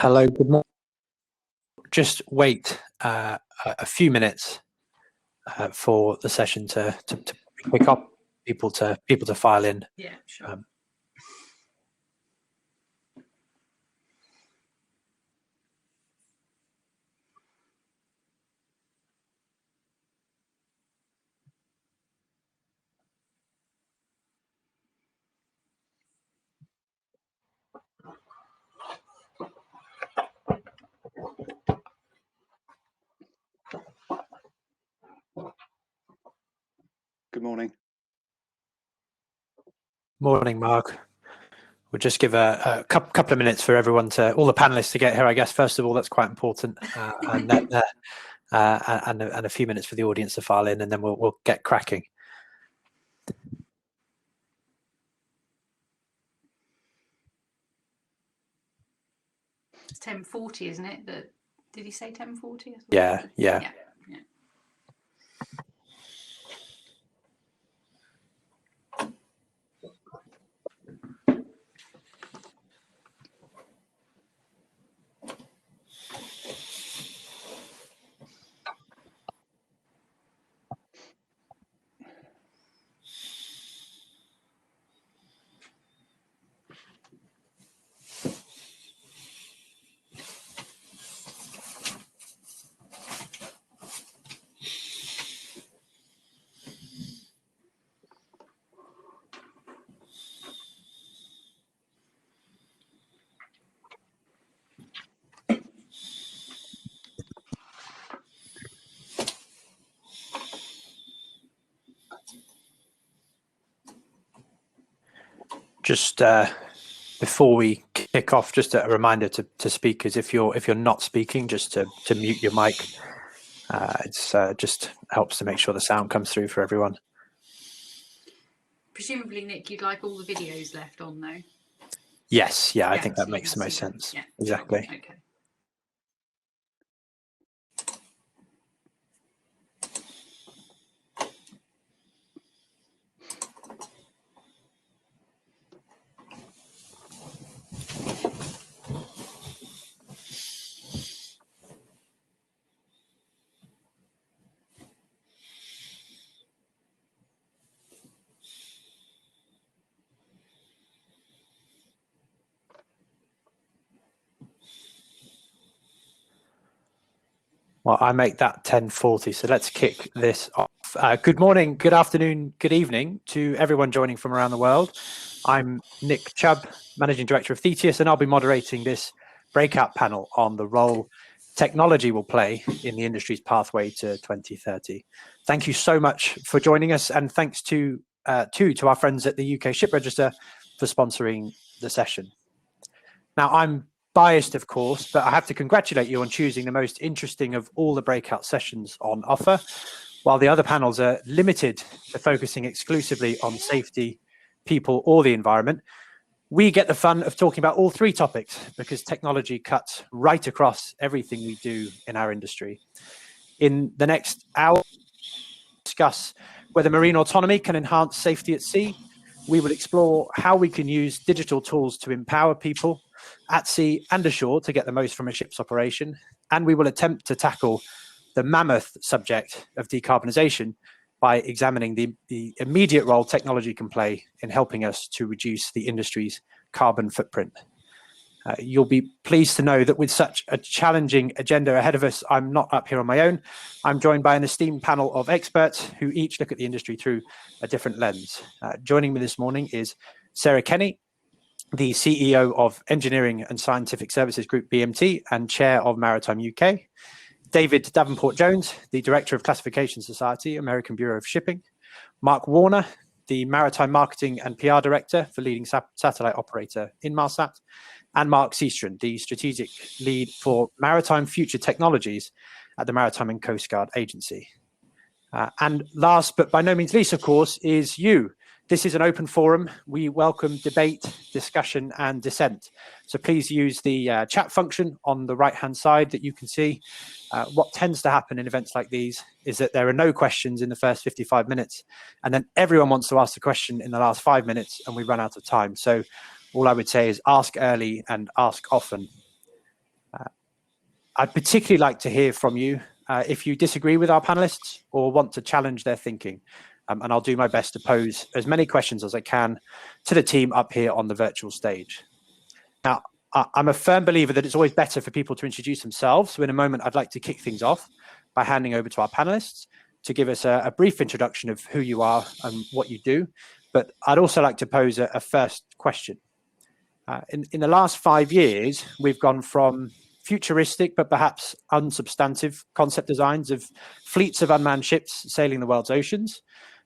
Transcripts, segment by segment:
Hello, good morning. Just wait a few minutes for the session to pick up, people to file in. Yeah, sure. Good morning. Morning, Mark. We'll just give a couple of minutes for everyone all the panelists to get here. I guess first of all, that's quite important, and then and a few minutes for the audience to file in, and then we'll get cracking. It's 10:40, isn't it? Did he say 10:40? Yeah. Just before we kick off, just a reminder to speakers, if you're not speaking, just to mute your mic. It's just helps to make sure the sound comes through for everyone. Presumably, Nick, you'd like all the videos left on, though? Yes, yeah, I Yeah, think so that you makes can the most see them. sense. Yeah, Exactly. sure. Okay. Well, I make that 10:40, so let's kick this off. Good morning, good afternoon, good evening to everyone joining from around the world. I'm Nick Chubb, Managing Director of Thetius, and I'll be moderating this breakout panel on the role technology will play in the industry's pathway to 2030. Thank you so much for joining us, and thanks to our friends at the UK Ship Register for sponsoring the session. Now, I'm biased, of course, but I have to congratulate you on choosing the most interesting of all the breakout sessions on offer, while the other panels are limited to focusing exclusively on safety, people, or the environment. We get the fun of talking about all three topics because technology cuts right across everything we do in our industry. In the next hour, we'll discuss whether marine autonomy can enhance safety at sea. We will explore how we can use digital tools to empower people at sea and ashore to get the most from a ship's operation. And we will attempt to tackle the mammoth subject of decarbonisation by examining the immediate role technology can play in helping us to reduce the industry's carbon footprint. You'll be pleased to know that with such a challenging agenda ahead of us, I'm not up here on my own. I'm joined by an esteemed panel of experts who each look at the industry through a different lens. Joining me this morning is Sarah Kenny, the CEO of Engineering and Scientific Services Group BMT and Chair of Maritime UK. David Davenport-Jones, the Director of Classification Society, American Bureau of Shipping. Mark Warner, the Maritime Marketing and PR Director for leading satellite operator Inmarsat. And Mark Seastron, the Strategic Lead for Maritime Future Technologies at the Maritime and Coast Guard Agency. And last but by no means least, of course, is you. This is an open forum. We welcome debate, discussion, and dissent. So please use the chat function on the right-hand side that you can see. What tends to happen in events like these is that there are no questions in the first 55 minutes, and then everyone wants to ask a question in the last 5 minutes, and we run out of time. So all I would say is ask early and ask often. I'd particularly like to hear from you if you disagree with our panelists or want to challenge their thinking. And I'll do my best to pose as many questions as I can to the team up here on the virtual stage. Now, I'm a firm believer that it's always better for people to introduce themselves. So in a moment, I'd like to kick things off by handing over to our panelists to give us a brief introduction of who you are and what you do. But I'd also like to pose a first question. In the last 5 years, we've gone from futuristic but perhaps unsubstantive concept designs of fleets of unmanned ships sailing the world's oceans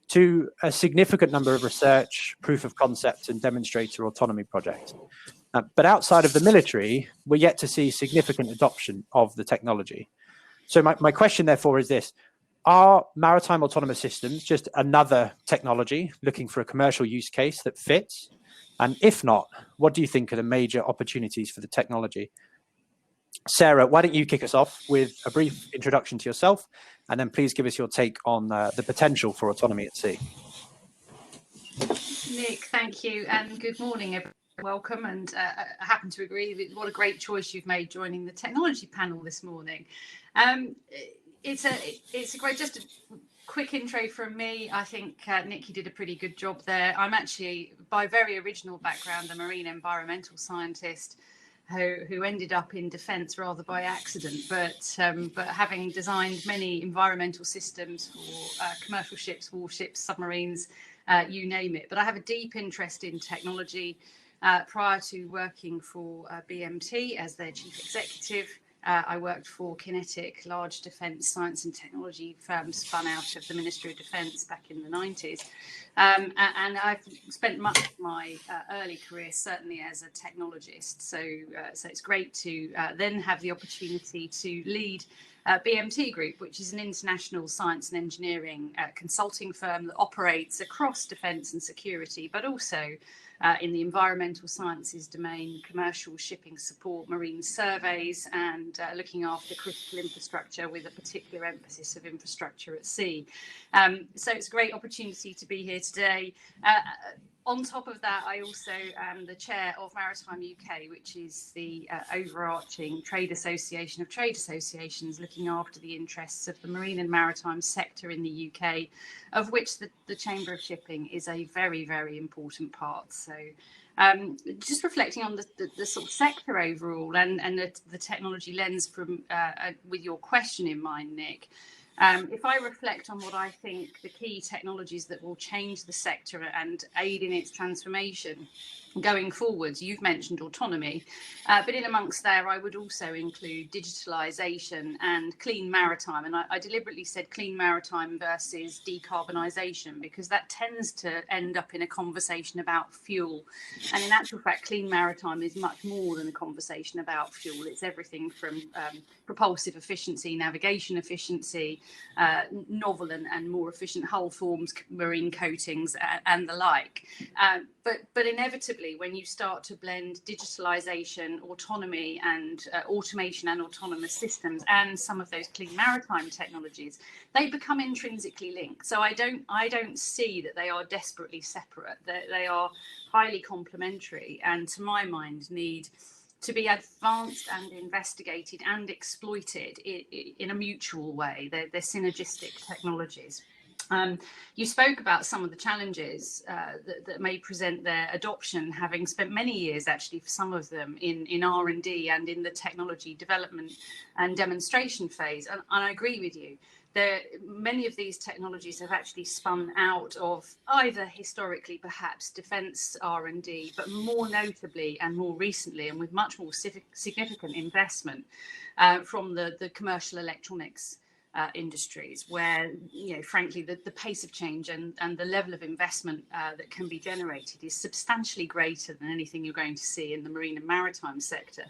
to a significant number of research, proof of concept and demonstrator autonomy projects. But outside of the military, we're yet to see significant adoption of the technology. So my question, therefore, is this. Are maritime autonomous systems just another technology looking for a commercial use case that fits? And if not, what do you think are the major opportunities for the technology? Sarah, why don't you kick us off with a brief introduction to yourself, and then please give us your take on the potential for autonomy at sea. Nick, thank you, and good morning, everyone. Welcome, and I happen to agree with what a great choice you've made joining the technology panel this morning. It's a great, just a quick intro from me. I think Nick, you did a pretty good job there. I'm actually, by very original background, a marine environmental scientist who ended up in defence rather by accident, but having designed many environmental systems for commercial ships, warships, submarines, you name it. But I have a deep interest in technology. Prior to working for BMT as their chief executive, I worked for Kinetic, large defence science and technology firm spun out of the Ministry of Defence back in the 90s. And I've spent much of my early career certainly as a technologist. So it's great to then have the opportunity to lead BMT Group, which is an international science and engineering consulting firm that operates across defence and security, but also in the environmental sciences domain, commercial shipping support, marine surveys, and looking after critical infrastructure with a particular emphasis of infrastructure at sea. So it's a great opportunity to be here today. On top of that, I also am the chair of Maritime UK, which is the overarching trade association of trade associations looking after the interests of the marine and maritime sector in the UK, of which the Chamber of Shipping is a very, very important part. So just reflecting on the sort of sector overall and the technology lens from with your question in mind, Nick. If I reflect on what I think the key technologies that will change the sector and aid in its transformation going forwards, you've mentioned autonomy, but in amongst there, I would also include digitalisation and clean maritime. And I deliberately said clean maritime versus decarbonisation, because that tends to end up in a conversation about fuel. And in actual fact, clean maritime is much more than a conversation about fuel. It's everything from propulsive efficiency, navigation efficiency, novel and more efficient hull forms, marine coatings, and the like. But inevitably, when you start to blend digitalization, autonomy, and automation and autonomous systems, and some of those clean maritime technologies, they become intrinsically linked. So I don't see that they are desperately separate. They are highly complementary, and to my mind, need to be advanced and investigated and exploited in a mutual way. They're synergistic technologies. You spoke about some of the challenges that may present their adoption, having spent many years actually for some of them in R&D and in the technology development and demonstration phase. And I agree with you. Many of these technologies have actually spun out of either historically perhaps defence R&D, but more notably and more recently and with much more significant investment from the commercial electronics industries, where, you know, frankly, the pace of change and the level of investment that can be generated is substantially greater than anything you're going to see in the marine and maritime sector.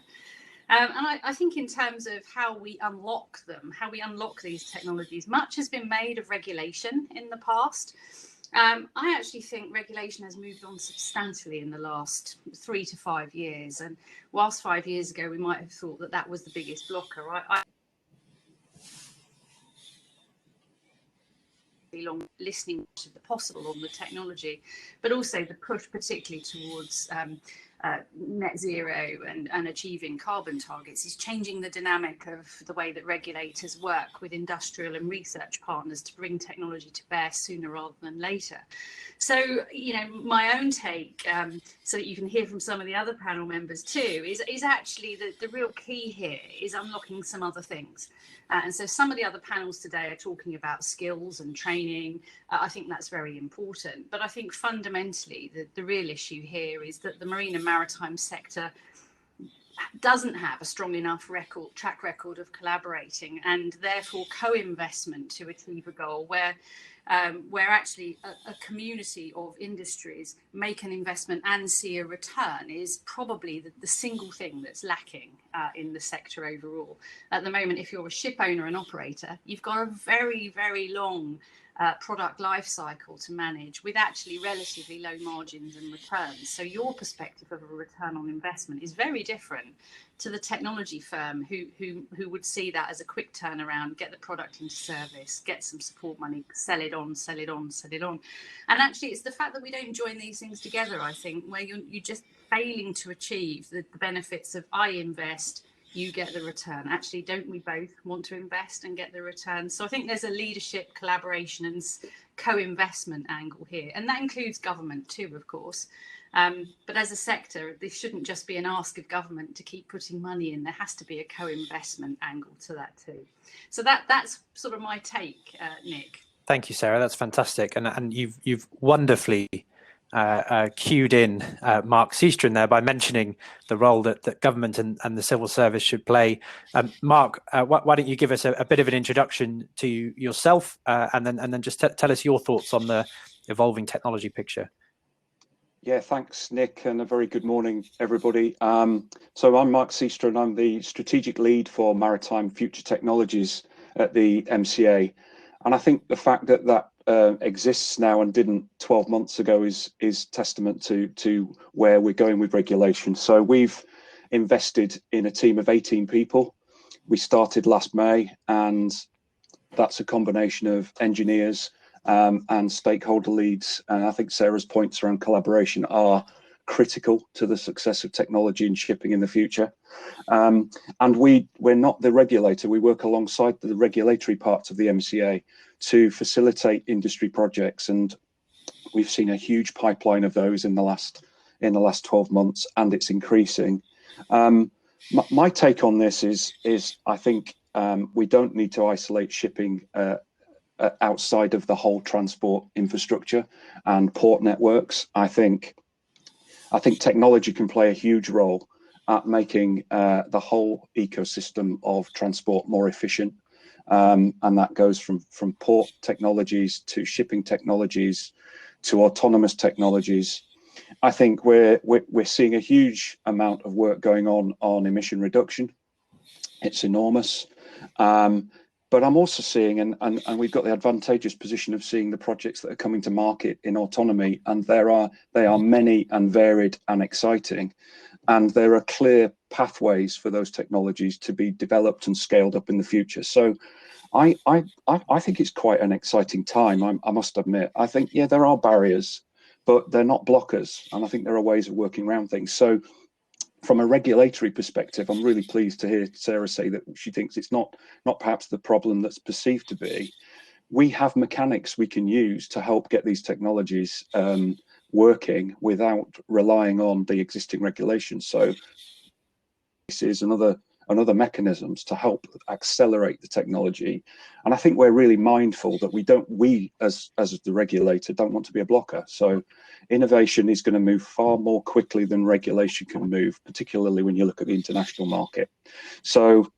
And I think in terms of how we unlock them, how we unlock these technologies, much has been made of regulation in the past. I actually think regulation has moved on substantially in the last 3 to 5 years. And whilst 5 years ago, we might have thought that that was the biggest blocker, long listening to the possible on the technology, but also the push particularly towards net zero and achieving carbon targets is changing the dynamic of the way that regulators work with industrial and research partners to bring technology to bear sooner rather than later. So, you know, my own take, so that you can hear from some of the other panel members too, is actually the real key here is unlocking some other things. And so some of the other panels today are talking about skills and training. I think that's very important. But I think fundamentally the real issue here is that the marine and maritime sector doesn't have a strong enough track record of collaborating, and therefore co-investment to achieve a goal where actually a community of industries make an investment and see a return is probably the single thing that's lacking in the sector overall. At the moment, if you're a ship owner and operator, you've got a very, very long product life cycle to manage with actually relatively low margins and returns. So your perspective of a return on investment is very different to the technology firm who would see that as a quick turnaround, get the product into service, get some support money, sell it on. And actually it's the fact that we don't join these things together, I think, where you're just failing to achieve the benefits of I invest, you get the return. Actually, don't we both want to invest and get the return? So I think there's a leadership, collaboration and co-investment angle here. And that includes government too, of course. But as a sector, this shouldn't just be an ask of government to keep putting money in. There has to be a co-investment angle to that too. So that's sort of my take, Nick. Thank you, Sarah. That's fantastic. And you've wonderfully cued in Mark Seastron there by mentioning the role that government and the civil service should play. Mark, why don't you give us a bit of an introduction to yourself and then just tell us your thoughts on the evolving technology picture. Yeah, thanks, Nick, and a very good morning, everybody. So I'm Mark Seastron. I'm the strategic lead for Maritime Future Technologies at the MCA. And I think the fact that exists now and didn't 12 months ago is testament to where we're going with regulation. So we've invested in a team of 18 people. We started last May, and that's a combination of engineers and stakeholder leads. And I think Sarah's points around collaboration are critical to the success of technology and shipping in the future. And we're not the regulator. We work alongside the regulatory parts of the MCA to facilitate industry projects, and we've seen a huge pipeline of those in the last 12 months, and it's increasing. My take on this is I think we don't need to isolate shipping outside of the whole transport infrastructure and port networks. I think technology can play a huge role at making the whole ecosystem of transport more efficient. And that goes from port technologies to shipping technologies to autonomous technologies. I think we're seeing a huge amount of work going on emission reduction. It's enormous. But I'm also seeing, and we've got the advantageous position of seeing the projects that are coming to market in autonomy, and they are many and varied and exciting. And there are clear pathways for those technologies to be developed and scaled up in the future. So I think it's quite an exciting time, I must admit. I think, yeah, there are barriers, but they're not blockers. And I think there are ways of working around things. So from a regulatory perspective, I'm really pleased to hear Sarah say that she thinks it's not perhaps the problem that's perceived to be. We have mechanics we can use to help get these technologies working without relying on the existing regulations. So this is another mechanisms to help accelerate the technology. And I think we're really mindful that we as the regulator don't want to be a blocker. So innovation is going to move far more quickly than regulation can move, particularly when you look at the international market. So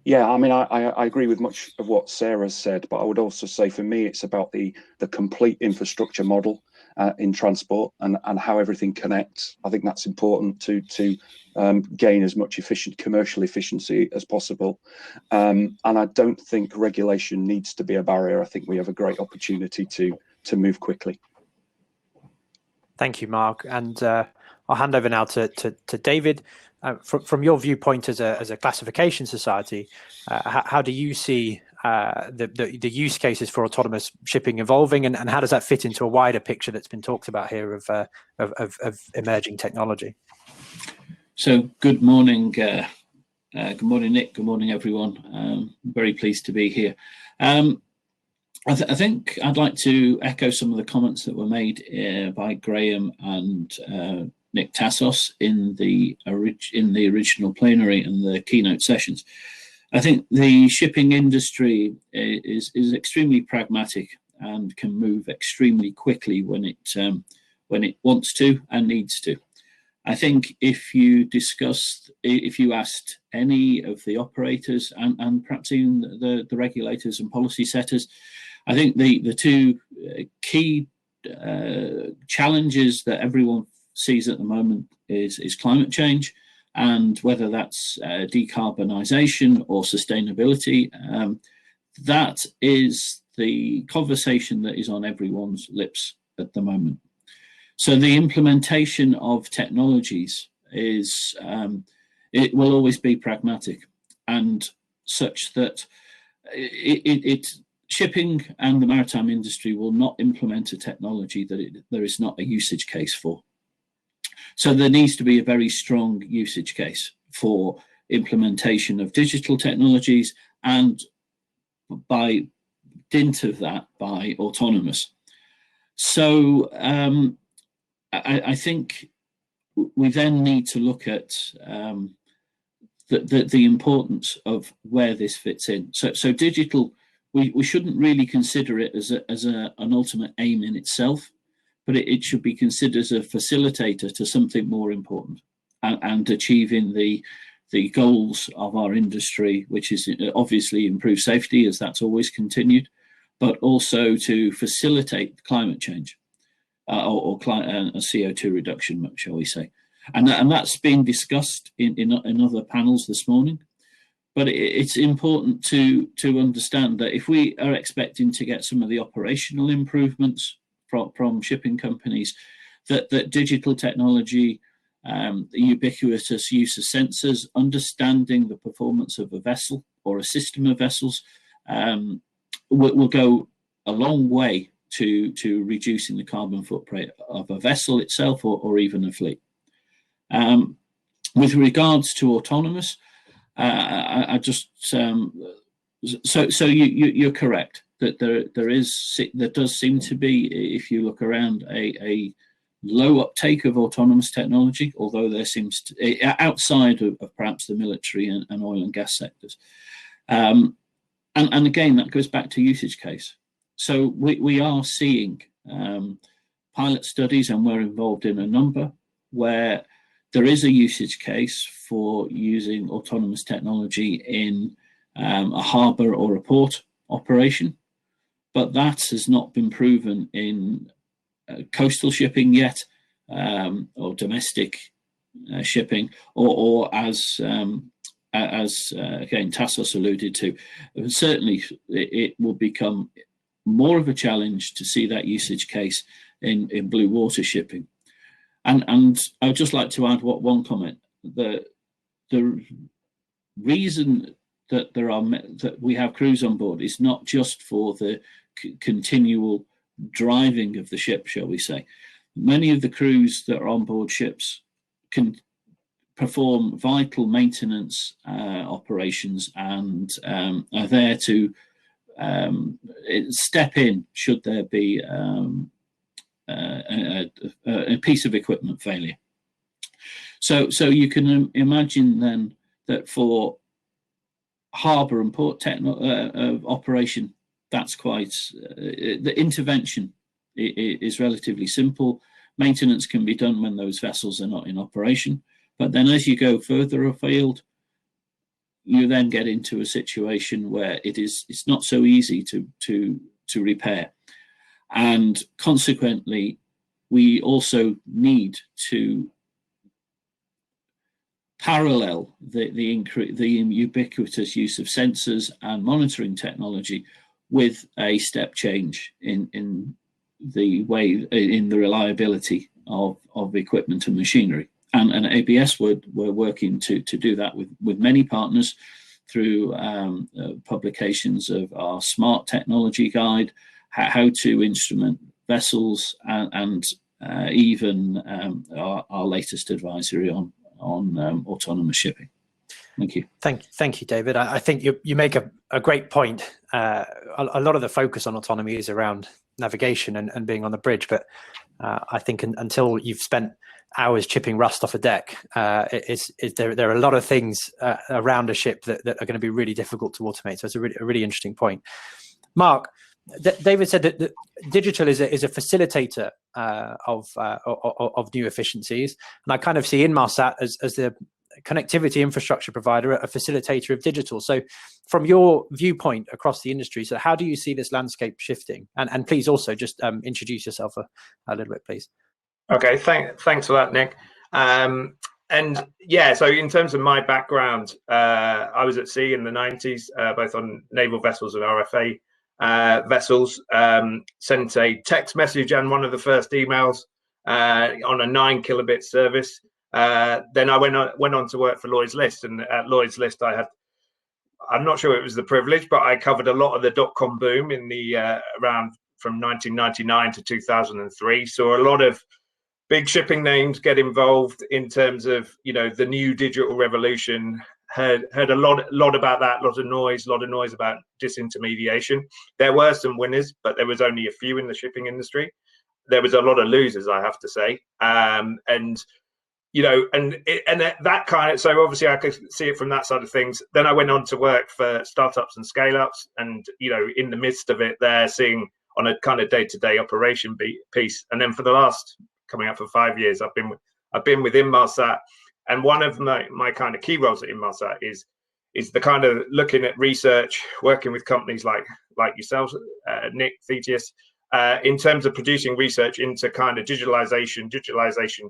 yeah, I mean, I agree with much of what Sarah said, but I would also say for me, it's about the complete infrastructure model in transport and how everything connects. I think that's important to gain as much commercial efficiency as possible. And I don't think regulation needs to be a barrier. I think we have a great opportunity to move quickly. Thank you, Mark. And I'll hand over now to David. From your viewpoint as a classification society, how do you see the use cases for autonomous shipping evolving, and how does that fit into a wider picture that's been talked about here of emerging technology? So good morning, Nick. Good morning, everyone. Very pleased to be here. I think I'd like to echo some of the comments that were made by Graham and Nick Tassos in the original plenary and the keynote sessions. I think the shipping industry is extremely pragmatic and can move extremely quickly when it wants to and needs to. I think if you asked any of the operators and perhaps even the regulators and policy setters, I think the two key challenges that everyone sees at the moment is climate change, and whether that's decarbonisation or sustainability. That is the conversation that is on everyone's lips at the moment. So the implementation of technologies is, it will always be pragmatic, and such that shipping and the maritime industry will not implement a technology that there is not a usage case for. So there needs to be a very strong usage case for implementation of digital technologies, and by dint of that, by autonomous. So I think we then need to look at the importance of where this fits in. So digital, we shouldn't really consider it as an ultimate aim in itself, but it should be considered as a facilitator to something more important, and achieving the goals of our industry, which is obviously improve safety, as that's always continued, but also to facilitate climate change or CO2 reduction, shall we say. And that's been discussed in other panels this morning. But it's important to understand that if we are expecting to get some of the operational improvements from shipping companies, that digital technology, the ubiquitous use of sensors, understanding the performance of a vessel or a system of vessels, will go a long way to reducing the carbon footprint of a vessel itself or even a fleet. With regards to autonomous, I just so you're correct that there does seem to be, if you look around, a low uptake of autonomous technology, although there seems to, outside of perhaps the military and oil and gas sectors. And again, that goes back to usage case. So we are seeing pilot studies, and we're involved in a number where there is a usage case for using autonomous technology in a harbour or a port operation, but that has not been proven in coastal shipping yet, or domestic shipping, or as again Tassos alluded to. Certainly it will become more of a challenge to see that usage case in blue water shipping. And I would just like to add one comment. The reason that that we have crews on board is not just for the continual driving of the ship, shall we say. Many of the crews that are on board ships can perform vital maintenance operations, and are there to step in should there be a piece of equipment failure. So you can imagine then that for harbour and port operation, that's quite the intervention is relatively simple. Maintenance can be done when those vessels are not in operation, but then as you go further afield, you then get into a situation where it's not so easy to repair. And consequently, we also need to parallel the ubiquitous use of sensors and monitoring technology with a step change in the reliability of equipment and machinery. And ABS we're working to do that with many partners, through publications of our smart technology guide, how to instrument vessels, and even our latest advisory on autonomous shipping. Thank you. Thank you, David. I think you make a great point. A lot of the focus on autonomy is around navigation and being on the bridge, but I think until you've spent hours chipping rust off a deck, there are a lot of things around a ship that are going to be really difficult to automate. So it's a really interesting point. Mark, David said that digital is a facilitator of new efficiencies, and I kind of see Inmarsat as the connectivity infrastructure provider, a facilitator of digital. So from your viewpoint across the industry, so how do you see this landscape shifting? And please also just introduce yourself a little bit, please. Okay, thanks for that, Nick. And yeah, so in terms of my background, I was at sea in the 90s, both on naval vessels and RFA vessels. Sent a text message and one of the first emails on a 9 kilobit service. Then I went on to work for Lloyd's List, and at Lloyd's List I'm not sure it was the privilege, but I covered a lot of the dot-com boom in the around from 1999 to 2003. So a lot of big shipping names get involved in terms of, the new digital revolution. Heard a lot about that, a lot of noise about disintermediation. There were some winners, but there was only a few in the shipping industry. There was a lot of losers, I have to say. That kind of, so obviously I could see it from that side of things. Then I went on to work for startups and scale-ups, and in the midst of it, they're seeing on a kind of day-to-day operation piece. And then for the last coming up for 5 years, I've been with Inmarsat, and one of my kind of key roles at Inmarsat is the kind of looking at research, working with companies like yourselves, Nick, Thetius, in terms of producing research into kind of digitalization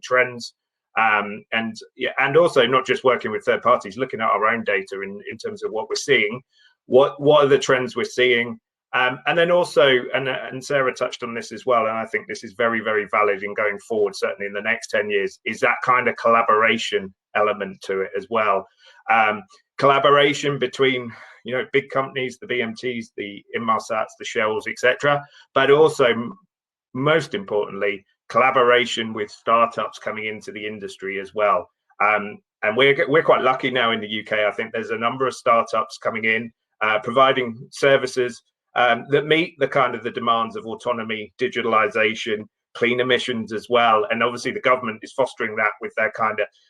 trends. And also not just working with third parties, looking at our own data in terms of what we're seeing, what are the trends we're seeing, and then also, and Sarah touched on this as well, and I think this is very, very valid in going forward, certainly in the next 10 years, is that kind of collaboration element to it as well. Collaboration between, big companies, the BMTs, the Inmarsats, the Shells, etc., but also, most importantly, collaboration with startups coming into the industry as well. And we're quite lucky now in the UK. I think there's a number of startups coming in, providing services that meet the kind of the demands of autonomy, digitalization, clean emissions as well. And obviously the government is fostering that with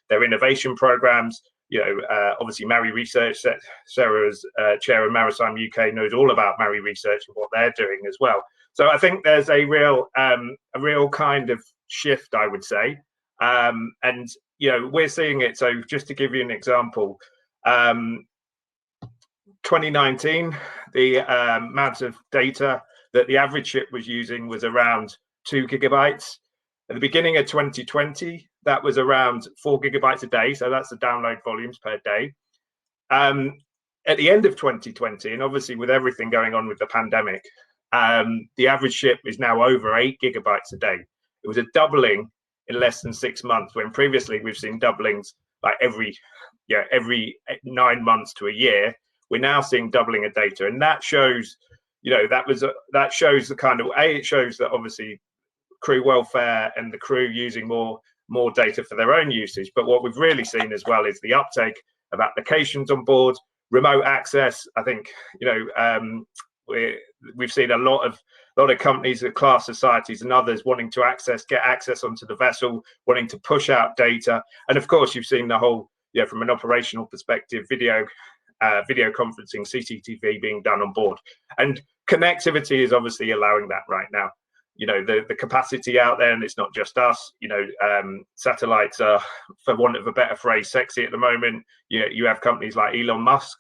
their innovation programs. Obviously Marri Research, Sarah as chair of Maritime UK knows all about Marri Research and what they're doing as well. So I think there's a real kind of shift, I would say. And, we're seeing it. So just to give you an example, 2019, the amount of data that the average ship was using was around 2 gigabytes. At the beginning of 2020, that was around 4 gigabytes a day. So that's the download volumes per day. At the end of 2020, and obviously with everything going on with the pandemic, the average ship is now over 8 gigabytes a day. It was a doubling in less than 6 months, when previously we've seen doublings like every 9 months to a year. We're now seeing doubling of data, and that shows, that shows the kind of it shows that obviously crew welfare and the crew using more data for their own usage. But what we've really seen as well is the uptake of applications on board, remote access. I think we've seen a lot of companies, class societies and others wanting to get access onto the vessel, wanting to push out data. And of course, you've seen the whole, from an operational perspective, video conferencing, CCTV being done on board. And connectivity is obviously allowing that right now. The capacity out there, and it's not just us, satellites are, for want of a better phrase, sexy at the moment. You have companies like Elon Musk,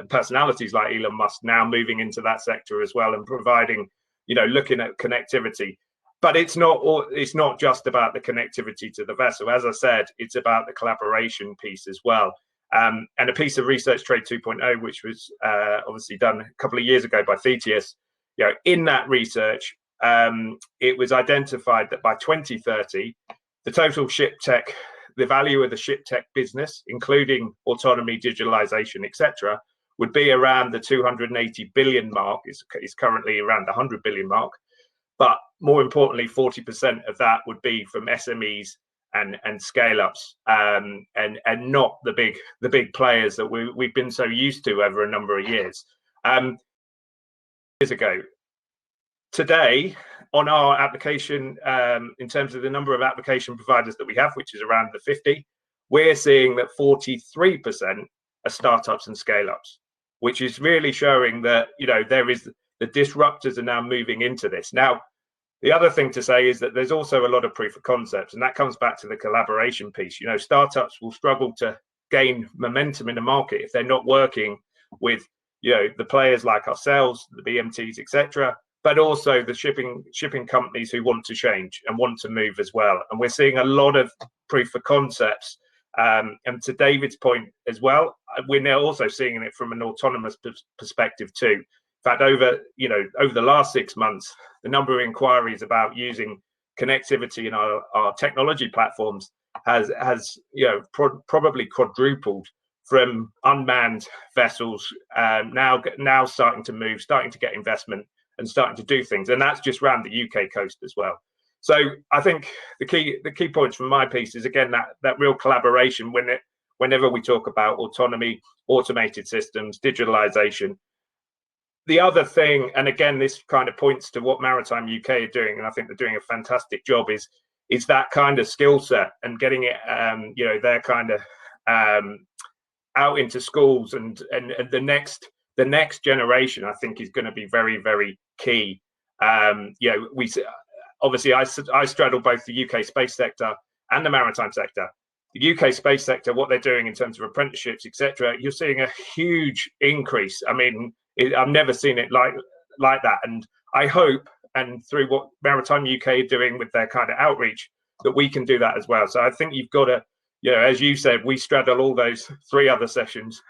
personalities like Elon Musk now moving into that sector as well and providing, looking at connectivity. But it's not just about the connectivity to the vessel. As I said, it's about the collaboration piece as well. And a piece of research, Trade 2.0, which was obviously done a couple of years ago by Thetius, in that research, it was identified that by 2030, the total ship tech the value of the ship tech business, including autonomy, digitalization, etc., would be around the 280 billion mark. Is currently around the 100 billion mark. But more importantly, 40% of that would be from SMEs and scale ups, and not the big players that we've been so used to over a number of years. Years ago, today on our application, in terms of the number of application providers that we have, which is around the 50, we're seeing that 43% are startups and scale ups, which is really showing that there is the disruptors are now moving into this. Now, the other thing to say is that there's also a lot of proof of concepts, and that comes back to the collaboration piece. Startups will struggle to gain momentum in the market if they're not working with, the players like ourselves, the BMTs, etc., but also the shipping companies who want to change and want to move as well. And we're seeing a lot of proof of concepts. And to David's point as well, we're now also seeing it from an autonomous perspective too. In fact, over the last 6 months, the number of inquiries about using connectivity in our technology platforms has probably quadrupled, from unmanned vessels now starting to move, starting to get investment and starting to do things. And that's just around the UK coast as well. So I think the key points from my piece is, again, that real collaboration whenever we talk about autonomy, automated systems, digitalization. The other thing, and again, this kind of points to what Maritime UK are doing, and I think they're doing a fantastic job, is that kind of skill set and getting it, they're kind of out into schools, and the next generation, I think, is going to be very, very key. We obviously I straddle both the UK space sector and the maritime sector. The UK space sector, what they're doing in terms of apprenticeships, etc., you're seeing a huge increase. I mean, I've never seen it like that, and I hope, and through what Maritime UK are doing with their kind of outreach, that we can do that as well. So I think you've got to, as you said, we straddle all those 3 other sessions,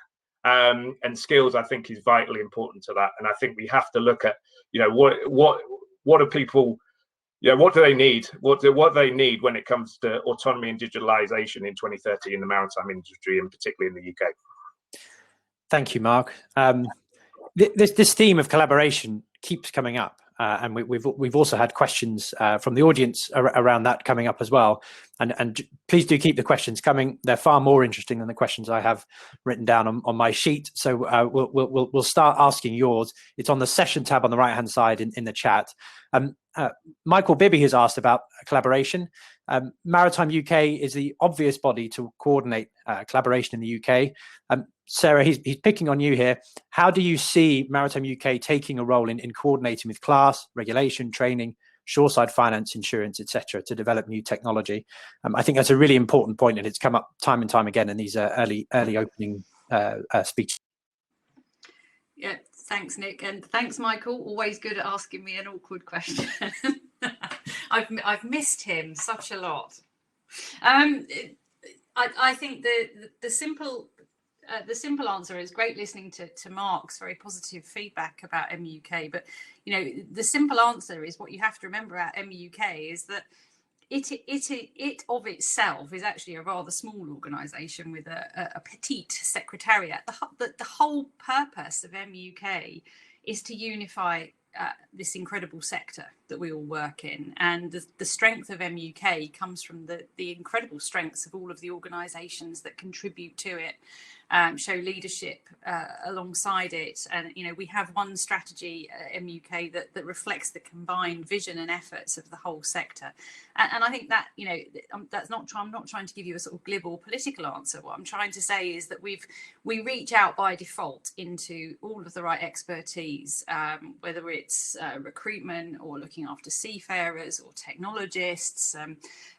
and skills, I think, is vitally important to that. And I think we have to look at, what are people, what do they need? What they need when it comes to autonomy and digitalization in 2030 in the maritime industry, and particularly in the UK. Thank you, Mark. This theme of collaboration keeps coming up, and we've also had questions from the audience around that coming up as well. And please do keep the questions coming. They're far more interesting than the questions I have written down on my sheet. So we'll start asking yours. It's on the session tab on the right hand side in the chat. Michael Bibby has asked about collaboration. Maritime UK is the obvious body to coordinate collaboration in the UK. Sarah, he's picking on you here. How do you see Maritime UK taking a role in coordinating with class, regulation, training, shoreside finance, insurance, etc., to develop new technology? I think that's a really important point, and it's come up time and time again in these early opening speeches. Yeah, thanks, Nick, and thanks, Michael. Always good at asking me an awkward question. I've missed him such a lot. I think the simple answer is great listening to Mark's very positive feedback about MUK, but the simple answer is, what you have to remember about MUK is that it of itself is actually a rather small organisation with a petite secretariat. The whole purpose of MUK is to unify this incredible sector that we all work in, and the strength of MUK comes from the incredible strengths of all of the organisations that contribute to it, show leadership alongside it. And we have one strategy at MUK that reflects the combined vision and efforts of the whole sector. And I think that I'm not trying to give you a sort of glib or political answer. What I'm trying to say is that we reach out by default into all of the right expertise, whether it's recruitment or looking after seafarers or technologists,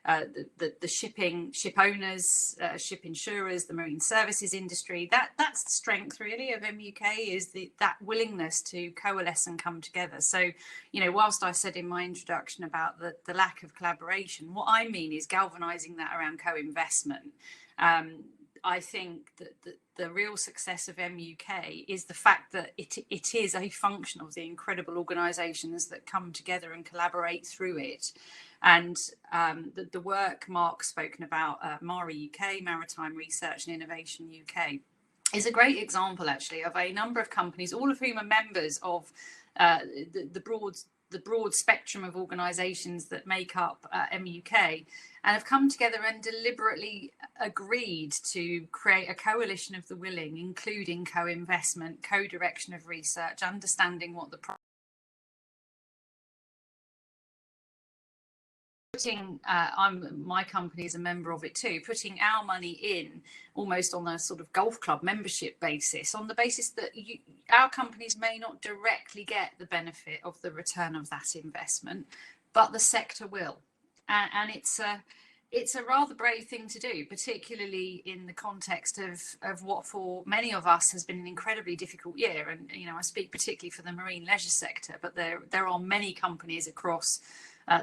the ship owners, ship insurers, the marine services industry. That's the strength really of MUK, is that willingness to coalesce and come together. So whilst I said in my introduction about the lack of collaboration, what I mean is galvanizing that around co-investment. I think that the real success of MUK is the fact that it is a function of the incredible organisations that come together and collaborate through it. And the work Mark's spoken about, MARI UK, Maritime Research and Innovation UK, is a great example actually of a number of companies, all of whom are members of the broad spectrum of organisations that make up MUK, and have come together and deliberately agreed to create a coalition of the willing, including co-investment, co-direction of research, understanding what the my company is a member of it too, putting our money in almost on a sort of golf club membership basis, on the basis that our companies may not directly get the benefit of the return of that investment, but the sector will. And it's a rather brave thing to do, particularly in the context of what for many of us has been an incredibly difficult year. And, you know, I speak particularly for the marine leisure sector, but there are many companies across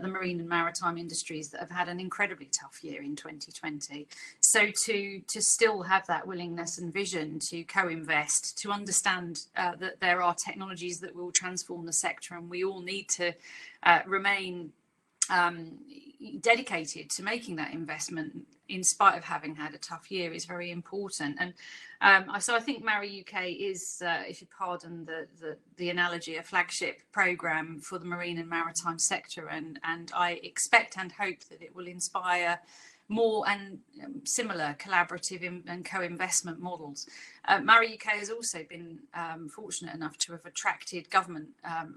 the marine and maritime industries that have had an incredibly tough year in 2020. So to still have that willingness and vision to co-invest, to understand that there are technologies that will transform the sector, and we all need to remain dedicated to making that investment in spite of having had a tough year, is very important. And so I think MARI UK is, if you pardon the analogy, a flagship programme for the marine and maritime sector, and I expect and hope that it will inspire more and similar collaborative and co-investment models. MARI UK has also been fortunate enough to have attracted government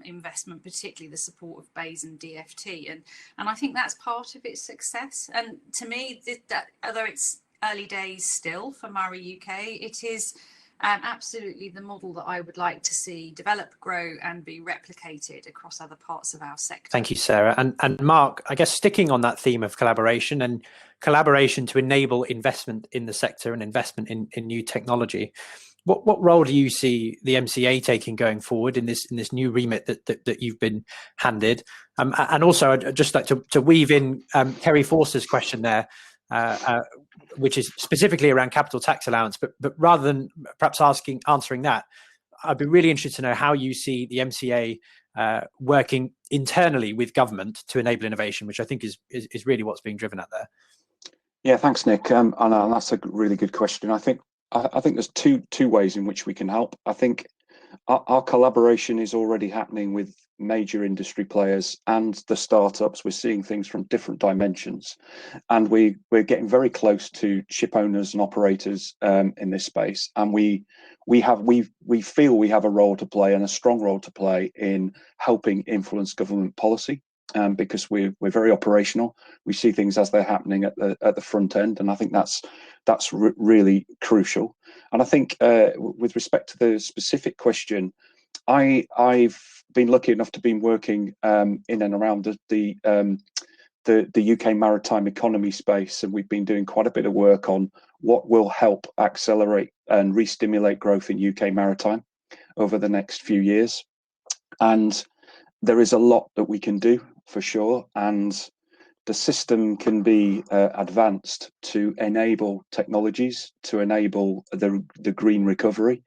investment, particularly the support of BEIS and DFT, and I think that's part of its success. And to me, that although it's early days still for MARI UK, it is absolutely the model that I would like to see develop, grow, and be replicated across other parts of our sector. Thank you, Sarah. And Mark, I guess sticking on that theme of collaboration and collaboration to enable investment in the sector and investment in new technology, what role do you see the MCA taking going forward in this new remit that you've been handed? And also, I'd just like to weave in Kerry Forster's question there, which is specifically around capital tax allowance. But rather than perhaps answering that, I'd be really interested to know how you see the MCA working internally with government to enable innovation, which I think is really what's being driven at there. Yeah, thanks, Nick. And that's a really good question. I think there's two ways in which we can help. I think our collaboration is already happening with major industry players and the startups. We're seeing things from different dimensions, and we're getting very close to ship owners and operators in this space. And we feel we have a role to play, and a strong role to play, in helping influence government policy. Because we're very operational, we see things as they're happening at the front end, and I think that's really crucial. And I think with respect to the specific question, I've been lucky enough to be working in and around the UK maritime economy space, and we've been doing quite a bit of work on what will help accelerate and re-stimulate growth in UK maritime over the next few years. And there is a lot that we can do, for sure, and the system can be advanced to enable technologies, to enable the green recovery.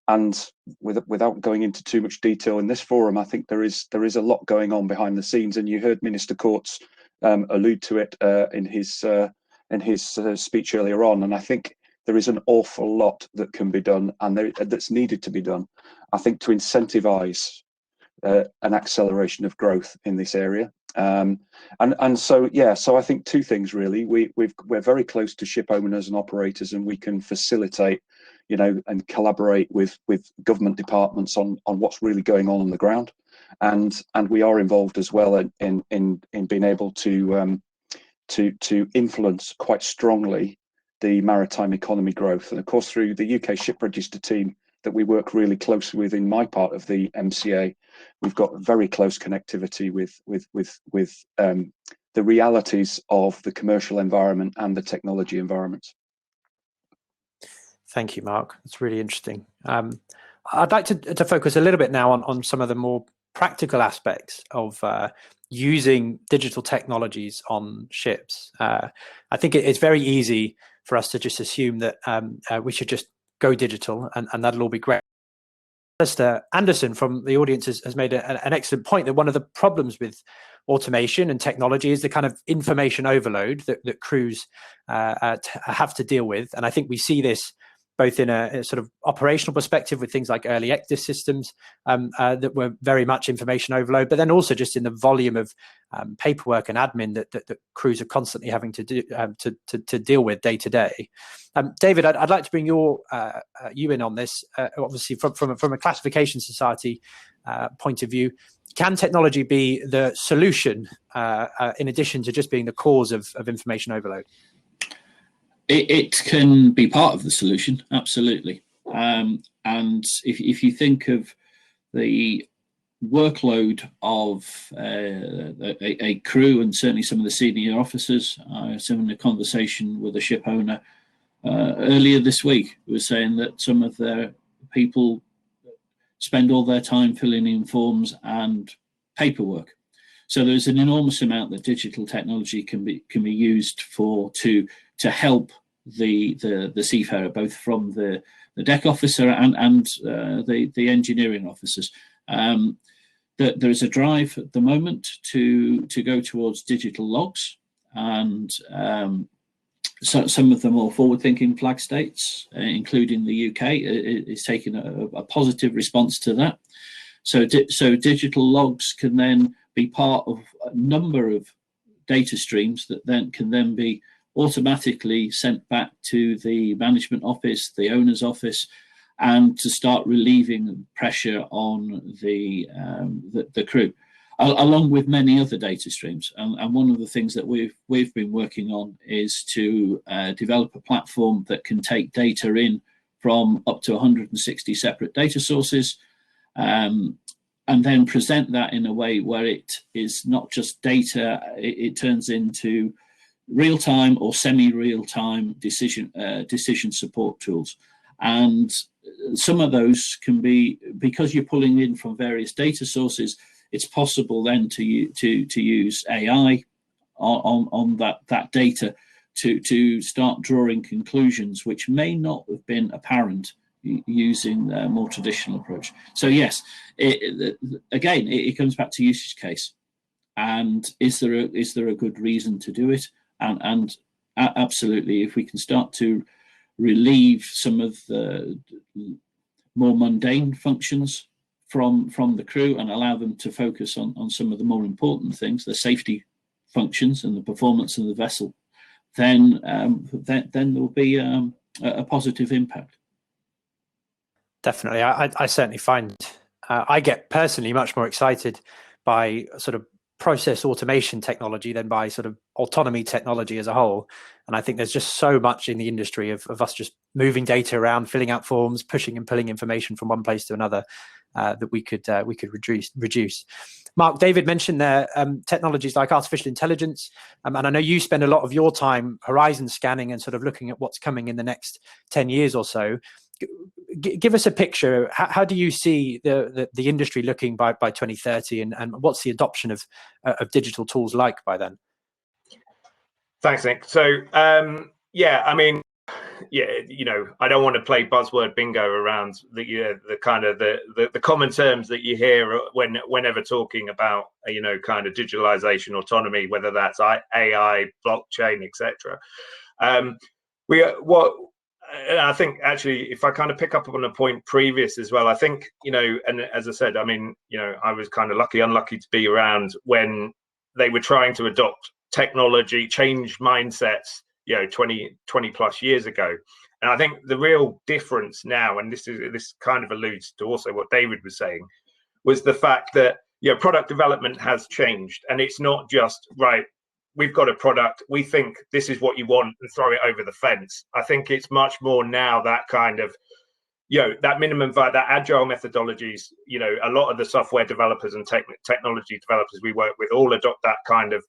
And without going into too much detail in this forum, I think there is a lot going on behind the scenes, and you heard Minister Courts allude to it in his speech earlier on. And I think there is an awful lot that can be done, and that's needed to be done, I think, to incentivise an acceleration of growth in this area. And so I think two things really. We're very close to ship owners and operators, and we can facilitate, and collaborate with government departments on what's really going on the ground, and we are involved as well in being able to influence quite strongly the maritime economy growth. And of course, through the UK Ship Register team that we work really closely with in my part of the MCA, we've got very close connectivity with the realities of the commercial environment and the technology environment. Thank you, Mark. That's really interesting. I'd like to focus a little bit now on some of the more practical aspects of using digital technologies on ships. I think it's very easy for us to just assume that we should just go digital and that'll all be great. Alistair Anderson from the audience has made an excellent point that one of the problems with automation and technology is the kind of information overload that crews have to deal with. And I think we see this both in a sort of operational perspective with things like early exit systems that were very much information overload, but then also just in the volume of paperwork and admin that crews are constantly having to do to deal with day to day. David, I'd like to bring you in on this. Obviously, from a classification society point of view, can technology be the solution in addition to just being the cause of information overload? It can be part of the solution, absolutely. And if you think of the workload of a crew and certainly some of the senior officers, I was having a conversation with a ship owner earlier this week who was saying that some of their people spend all their time filling in forms and paperwork. So there's an enormous amount that digital technology can be used for to help the seafarer, both from the deck officer and the engineering officers. That there is a drive at the moment to go towards digital logs, and so some of the more forward-thinking flag states, including the UK, is taking a positive response to that. So digital logs can then be part of a number of data streams that then can be automatically sent back to the management office, the owner's office, and to start relieving pressure on the crew, along with many other data streams. And one of the things that we've been working on is to develop a platform that can take data in from up to 160 separate data sources, and then present that in a way where it is not just data, it turns into real-time or semi-real-time decision support tools. And some of those can be, because you're pulling in from various data sources, it's possible then to use AI on that data to start drawing conclusions which may not have been apparent using a more traditional approach. So yes, again, it comes back to usage case, and is there a good reason to do it? And absolutely, if we can start to relieve some of the more mundane functions from the crew and allow them to focus on some of the more important things, the safety functions and the performance of the vessel, then there will be a positive impact. Definitely. I certainly find I get personally much more excited by sort of process automation technology than by sort of autonomy technology as a whole. And I think there's just so much in the industry of us just moving data around, filling out forms, pushing and pulling information from one place to another that we could reduce. Mark, David mentioned there technologies like artificial intelligence, and I know you spend a lot of your time horizon scanning and sort of looking at what's coming in the next 10 years or so. Give us a picture. How do you see the industry looking by 2030, and what's the adoption of digital tools like by then? Thanks, Nick. So yeah, I mean, yeah, I don't want to play buzzword bingo around the kind of the common terms that you hear whenever talking about kind of digitalization, autonomy, whether that's AI, blockchain, etc. And I think actually, if I kind of pick up on a point previous as well, I think, and as I said, I mean, I was kind of unlucky to be around when they were trying to adopt technology, change mindsets, 20 plus years ago. And I think the real difference now, and this kind of alludes to also what David was saying, was the fact that, product development has changed. And it's not just, right, we've got a product, we think this is what you want, and throw it over the fence. I think it's much more now that kind of, that minimum, that agile methodologies, a lot of the software developers and technology developers we work with all adopt that kind of,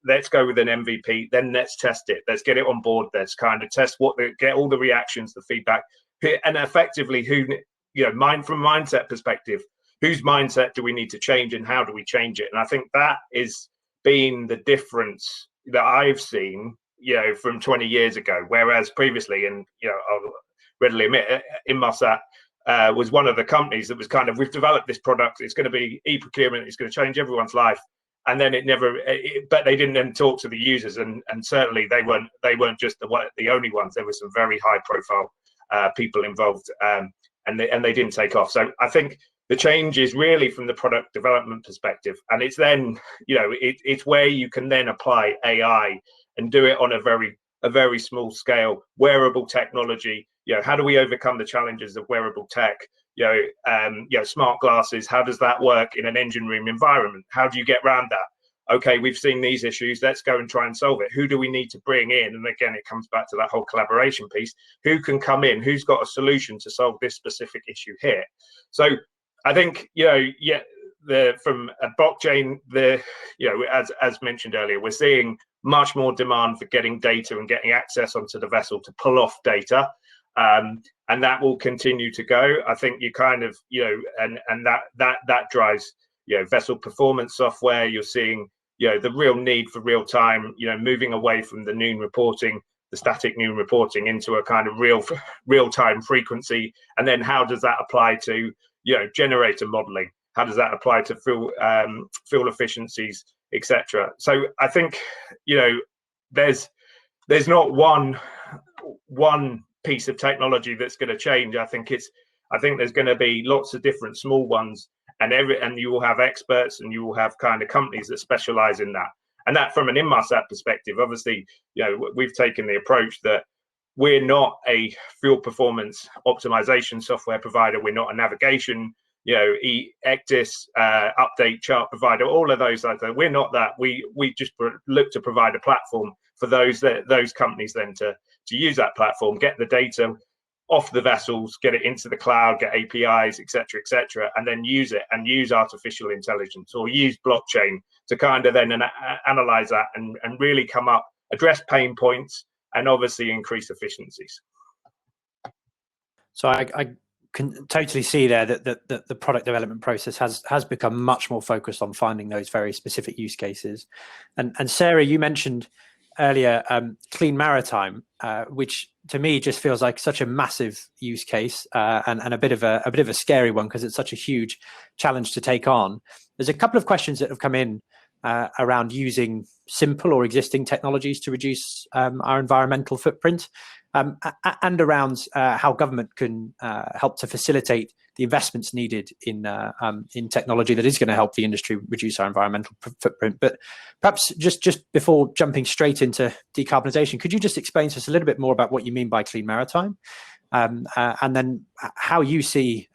let's go with an MVP, then let's test it, let's get it on board, let's kind of test get all the reactions, the feedback, and effectively from a mindset perspective, whose mindset do we need to change and how do we change it? And I think that is been the difference that I've seen, from 20 years ago, whereas previously, and I'll readily admit, Inmarsat was one of the companies that was kind of, we've developed this product, it's going to be e-procurement, it's going to change everyone's life, and then but they didn't then talk to the users, and certainly they weren't just the only ones. There were some very high profile people involved, and they didn't take off. So I think the change is really from the product development perspective, and it's then, it's where you can then apply AI and do it on a very small scale, wearable technology. How do we overcome the challenges of wearable tech? Smart glasses, how does that work in an engine room environment? How do you get around that? Okay, we've seen these issues, let's go and try and solve it. Who do we need to bring in? And again, it comes back to that whole collaboration piece. Who can come in? Who's got a solution to solve this specific issue here? So I think, from a blockchain, as mentioned earlier, we're seeing much more demand for getting data and getting access onto the vessel to pull off data. And that will continue to go. I think you kind of, and that drives, vessel performance software. You're seeing, the real need for real time, moving away from the noon reporting, the static noon reporting, into a kind of real time frequency. And then how does that apply to, generator modeling? How does that apply to fuel efficiencies, etc.? So I think, there's not one piece of technology that's going to change. I think there's going to be lots of different small ones, and you will have experts, and you will have kind of companies that specialize in that. And that, from an Inmarsat perspective, obviously, we've taken the approach that we're not a fuel performance optimization software provider. We're not a navigation, Ectis, update chart provider, all of those. We're not that. We just look to provide a platform for those companies then to use that platform, get the data off the vessels, get it into the cloud, get APIs, etc., and then use it, and use artificial intelligence or use blockchain to kind of then analyze that and really come up, address pain points, and obviously increase efficiencies. So I can totally see there that the product development process has become much more focused on finding those very specific use cases. And Sarah, you mentioned earlier clean maritime, which to me just feels like such a massive use case, and a bit of a scary one, because it's such a huge challenge to take on. There's a couple of questions that have come in around using simple or existing technologies to reduce our environmental footprint, and around how government can help to facilitate the investments needed in technology that is going to help the industry reduce our environmental footprint. But perhaps just before jumping straight into decarbonisation, could you just explain to us a little bit more about what you mean by clean maritime, and then how you see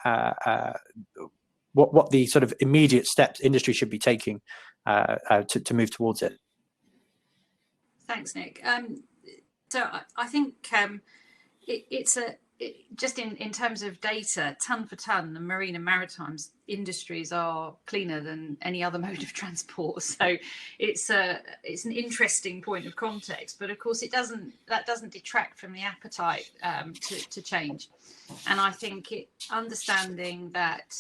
what the sort of immediate steps industry should be taking to move towards it? Thanks, Nick. So I think just in terms of data, ton for ton, the marine and maritime industries are cleaner than any other mode of transport. So it's an interesting point of context, but of course that doesn't detract from the appetite to change. And I think understanding that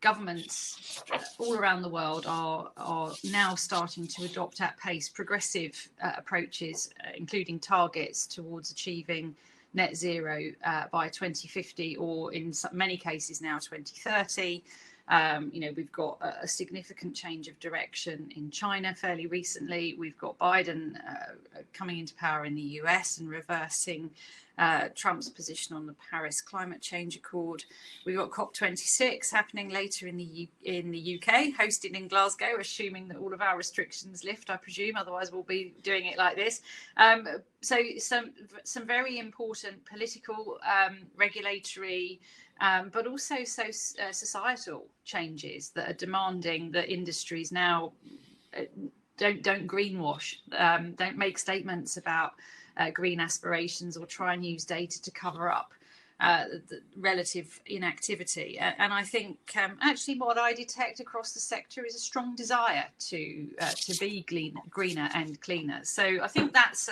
governments all around the world are now starting to adopt at pace progressive approaches, including targets towards achieving net zero by 2050, or in many cases now 2030. We've got a significant change of direction in China fairly recently. We've got Biden coming into power in the US and reversing Trump's position on the Paris Climate Change Accord. We've got COP26 happening later in the UK, hosted in Glasgow, assuming that all of our restrictions lift, I presume. Otherwise, we'll be doing it like this. So some very important political, regulatory, but also societal changes that are demanding that industries now don't greenwash, don't make statements about green aspirations or try and use data to cover up the relative inactivity. And I think actually what I detect across the sector is a strong desire to be greener and cleaner. So I think that's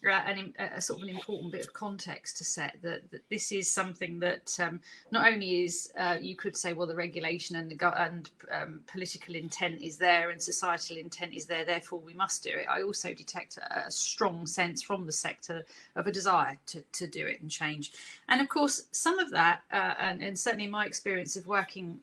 a sort of an important bit of context to set that this is something that not only is you could say, well, the regulation and political intent is there and societal intent is there, therefore we must do it. I also detect a strong sense from the sector of a desire to do it and change. And of course, some of that, and certainly in my experience of working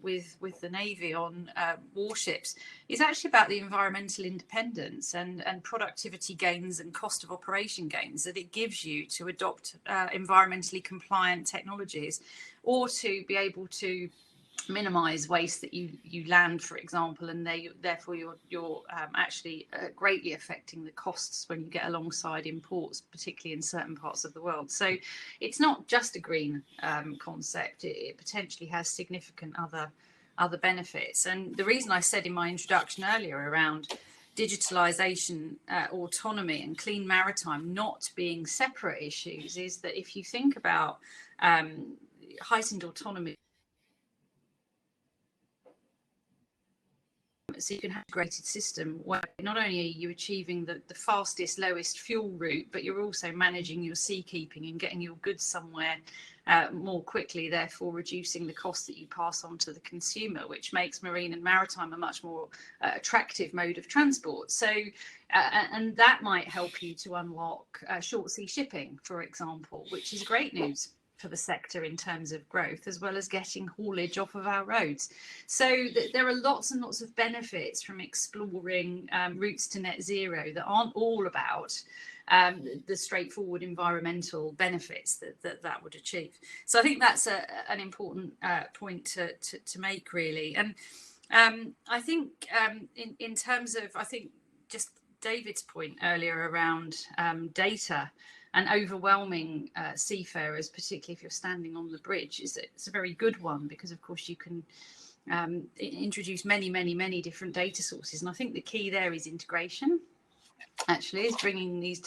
with the Navy on warships, is actually about the environmental independence and productivity gains and cost of operation gains that it gives you to adopt environmentally compliant technologies, or to be able to minimize waste that you land, for example, and therefore you're actually greatly affecting the costs when you get alongside imports, particularly in certain parts of the world. So it's not just a green concept, it potentially has significant other benefits. And the reason I said in my introduction earlier around digitalization, autonomy and clean maritime not being separate issues is that if you think about heightened autonomy, so you can have a integrated system where not only are you achieving the fastest, lowest fuel route, but you're also managing your seakeeping and getting your goods somewhere more quickly, therefore reducing the cost that you pass on to the consumer, which makes marine and maritime a much more attractive mode of transport. So, and that might help you to unlock short sea shipping, for example, which is great news for the sector in terms of growth, as well as getting haulage off of our roads. So there are lots and lots of benefits from exploring routes to net zero that aren't all about the straightforward environmental benefits that would achieve. So I think that's an important point to make, really. And I think in terms of, I think just David's point earlier around data and overwhelming seafarers, particularly if you're standing on the bridge, it's a very good one, because of course you can introduce many different data sources. And I think the key there is integration. Actually, is bringing these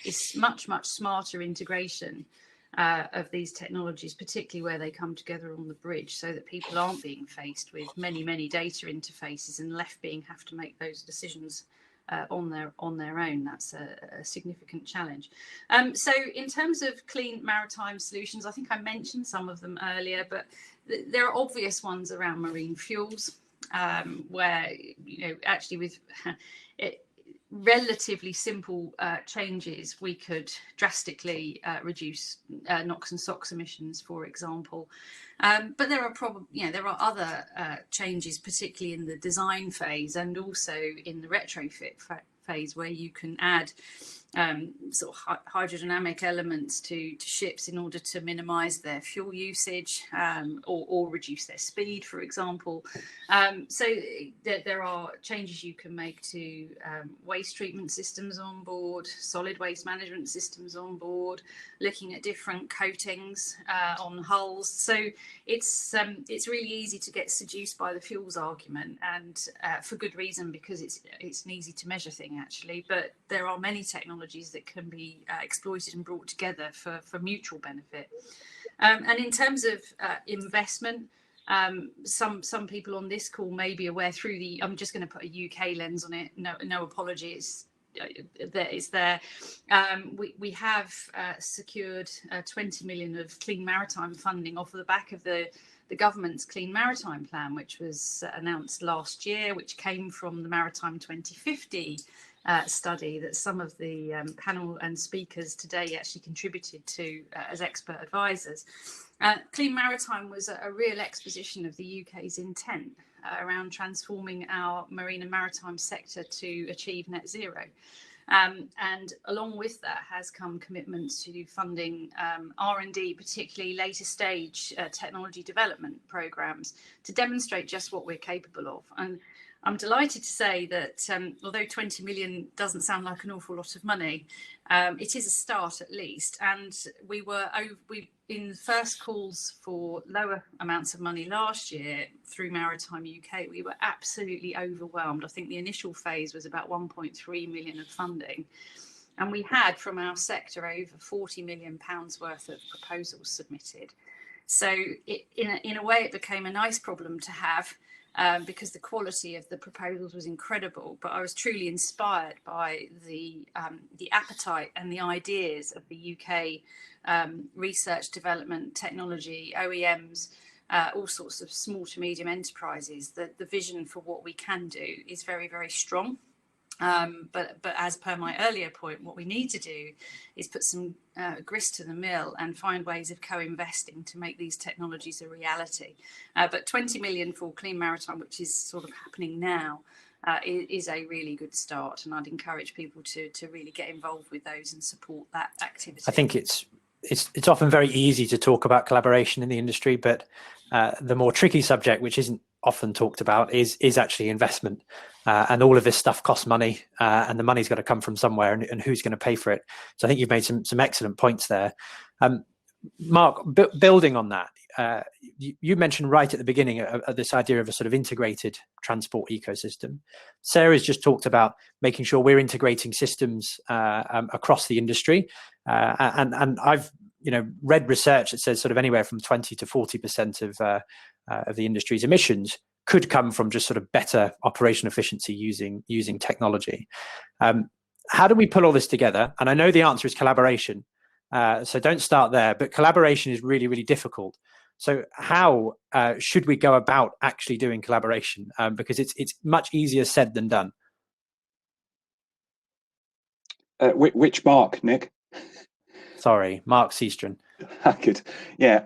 it's much smarter integration of these technologies, particularly where they come together on the bridge, so that people aren't being faced with many data interfaces and left have to make those decisions on their own. That's a significant challenge. So in terms of clean maritime solutions, I think I mentioned some of them earlier, but there are obvious ones around marine fuels, where, you know, actually with relatively simple changes, we could drastically reduce NOx and SOx emissions, for example. But there are other changes, particularly in the design phase and also in the retrofit phase, where you can add sort of hydrodynamic elements to ships in order to minimize their fuel usage, or reduce their speed, for example. So there are changes you can make to waste treatment systems on board, solid waste management systems on board, looking at different coatings on hulls. So it's really easy to get seduced by the fuels argument, and for good reason, because it's an easy to measure thing, actually. But there are many technologies that can be exploited and brought together for mutual benefit. And in terms of investment, some people on this call may be aware through the, I'm just going to put a UK lens on it, no apologies, it's there. We have secured 20 million of clean maritime funding off of the back of the government's Clean Maritime Plan, which was announced last year, which came from the Maritime 2050 study that some of the panel and speakers today actually contributed to as expert advisors. Clean Maritime was a real exposition of the UK's intent around transforming our marine and maritime sector to achieve net zero. And along with that has come commitments to funding R&D, particularly later stage technology development programs, to demonstrate just what we're capable of. And I'm delighted to say that although 20 million doesn't sound like an awful lot of money, it is a start at least. And we in the first calls for lower amounts of money last year through Maritime UK, we were absolutely overwhelmed. I think the initial phase was about 1.3 million of funding. And we had from our sector over £40 million worth of proposals submitted. So in a way, it became a nice problem to have. because the quality of the proposals was incredible. But I was truly inspired by the appetite and the ideas of the UK research, development, technology, OEMs, all sorts of small to medium enterprises. The vision for what we can do is very, very strong. But as per my earlier point, what we need to do is put some grist to the mill and find ways of co-investing to make these technologies a reality. But 20 million for clean maritime, which is sort of happening now, is a really good start, and I'd encourage people to really get involved with those and support that activity. I think it's often very easy to talk about collaboration in the industry, but the more tricky subject, which isn't often talked about, is actually investment. And all of this stuff costs money, and the money's got to come from somewhere, and who's going to pay for it. So I think you've made some excellent points there. Mark, building on that, you mentioned right at the beginning of this idea of a sort of integrated transport ecosystem. Sarah's just talked about making sure we're integrating systems across the industry, and I've read research that says sort of anywhere from 20 to 40% of the industry's emissions could come from just sort of better operational efficiency using technology. How do we pull all this together? And I know the answer is collaboration. So don't start there, but collaboration is really, really difficult. So how should we go about actually doing collaboration? Because it's much easier said than done. Which Mark, Nick? Sorry, Mark Seastron. Good. Yeah.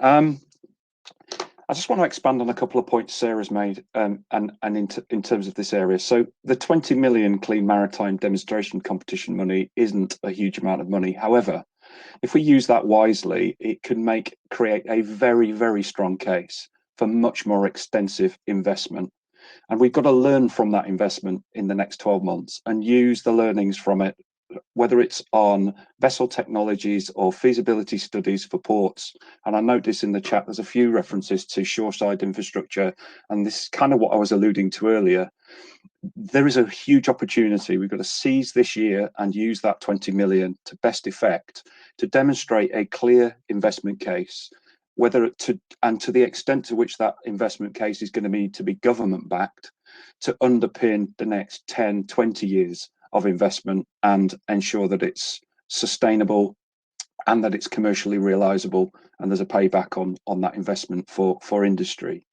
I just want to expand on a couple of points Sarah's made, and in terms of this area. So the 20 million clean maritime demonstration competition money isn't a huge amount of money. However, if we use that wisely, it can create a very, very strong case for much more extensive investment. And we've got to learn from that investment in the next 12 months and use the learnings from it, whether it's on vessel technologies or feasibility studies for ports. And I noticed in the chat, there's a few references to shoreside infrastructure. And this is kind of what I was alluding to earlier. There is a huge opportunity. We've got to seize this year and use that 20 million to best effect to demonstrate a clear investment case, to the extent to which that investment case is going to need to be government backed to underpin the next 10, 20 years of investment and ensure that it's sustainable and that it's commercially realizable and there's a payback on that investment for industry.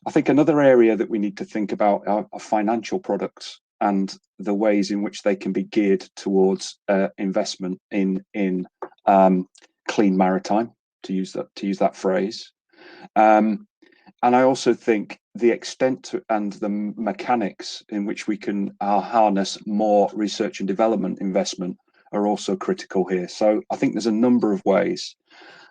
I think another area that we need to think about are financial products and the ways in which they can be geared towards investment in clean maritime, to use that phrase. And I also think the extent and the mechanics in which we can harness more research and development investment are also critical here. So I think there's a number of ways.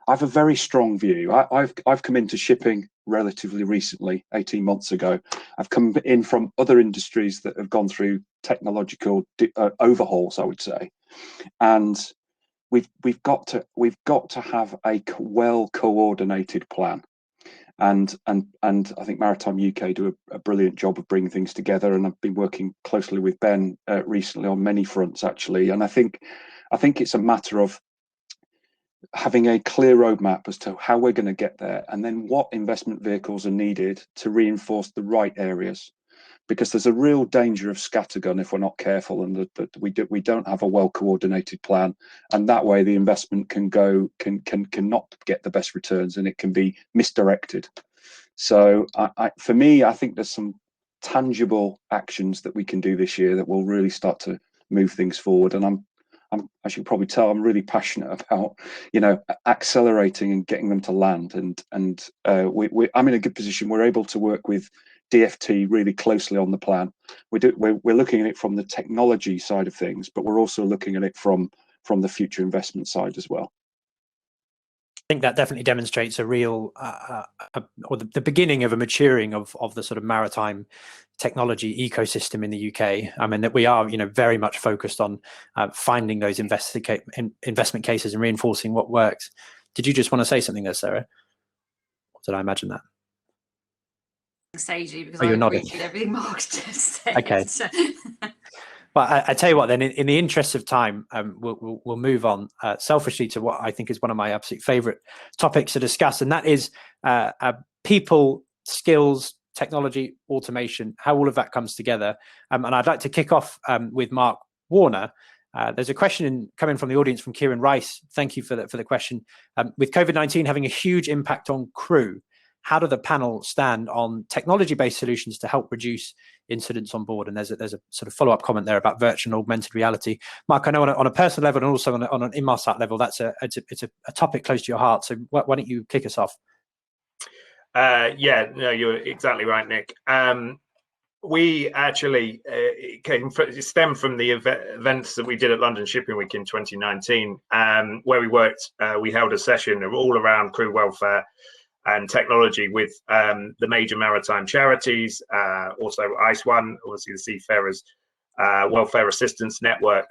I have a very strong view. I've come into shipping relatively recently, 18 months ago. I've come in from other industries that have gone through technological overhauls, I would say, and we've got to have a well coordinated plan. And I think Maritime UK do a brilliant job of bringing things together, and I've been working closely with Ben recently on many fronts actually. And I think it's a matter of having a clear roadmap as to how we're going to get there, and then what investment vehicles are needed to reinforce the right areas, because there's a real danger of scattergun if we're not careful, and that we don't have a well coordinated plan, and that way the investment can not get the best returns and it can be misdirected. So for me, I think there's some tangible actions that we can do this year that will really start to move things forward. And as you can probably tell, I'm really passionate about, accelerating and getting them to land. And I'm in a good position. We're able to work with DFT really closely on the plan. We're looking at it from the technology side of things, but we're also looking at it from the future investment side as well. I think that definitely demonstrates a real, or the beginning of a maturing of the sort of maritime technology ecosystem in the UK. I mean, that we are, very much focused on finding those investment cases and reinforcing what works. Did you just want to say something there, Sarah? Or did I imagine that? Stagey, because you're I nodding. agreed with everything Mark just said. Okay. So. Well, I tell you what, then, in the interest of time, we'll move on selfishly to what I think is one of my absolute favourite topics to discuss, and that is people, skills, technology, automation, how all of that comes together. And I'd like to kick off with Mark Warner. There's a question coming from the audience from Kieran Rice. Thank you for the question. With COVID-19 having a huge impact on crew, how do the panel stand on technology-based solutions to help reduce incidents on board? And there's a sort of follow-up comment there about virtual and augmented reality. Mark, I know on a personal level and also on an Inmarsat level, it's a topic close to your heart. So why don't you kick us off? Yeah, no, you're exactly right, Nick. We actually stemmed from the events that we did at London Shipping Week in 2019, where we worked. We held a session all around crew welfare and technology with the major maritime charities, also ICE1, obviously the Seafarers Welfare Assistance Network.